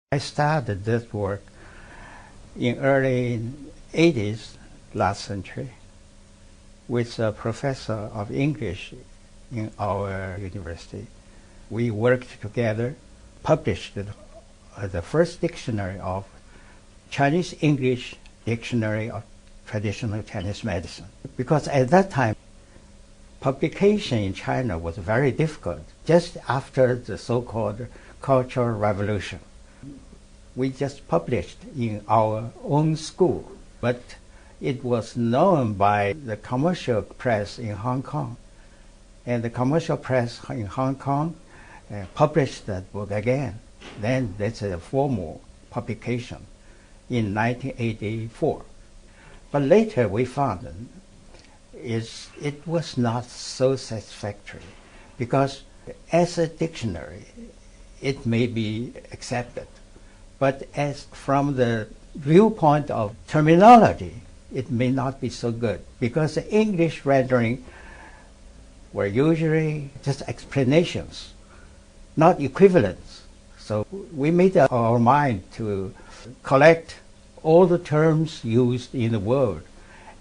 I started this work in early 80s last century with a professor of English in our university. We worked together, published the first dictionary of Chinese English dictionary of traditional Chinese medicine. Because at that time, publication in China was very difficult, just after the so-called Cultural Revolution. We just published in our own school, but it was known by the commercial press in Hong Kong. And the commercial press in Hong Kong published that book again. Then that's a formal publication in 1984. But later we found it was not so satisfactory, because as a dictionary, it may be accepted. But as from the viewpoint of terminology, it may not be so good, because the English rendering were usually just explanations, not equivalence. So we made up our mind to collect all the terms used in the world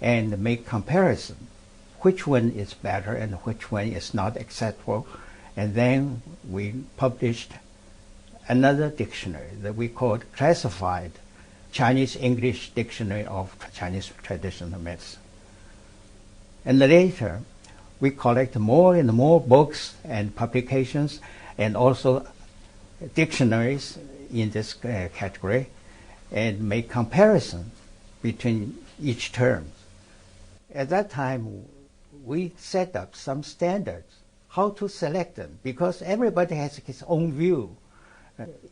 and make comparison, which one is better and which one is not acceptable. And then we published another dictionary that we called Classified Chinese English Dictionary of Chinese Traditional Medicine. And later, we collect more and more books and publications and also dictionaries in this category and make comparison between each term. At that time, we set up some standards, how to select them, because everybody has his own view.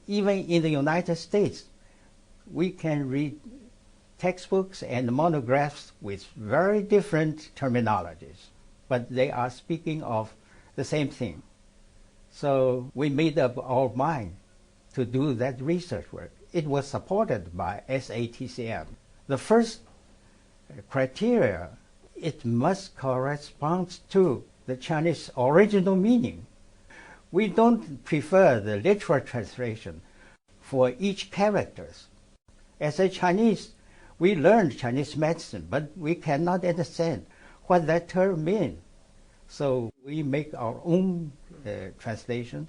Even in the United States, we can read textbooks and monographs with very different terminologies, but they are speaking of the same thing. So we made up our mind to do that research work. It was supported by SATCM. The first criteria, it must correspond to the Chinese original meaning. We don't prefer the literal translation for each characters. As a Chinese, we learned Chinese medicine, but we cannot understand what that term means. So we make our own translations.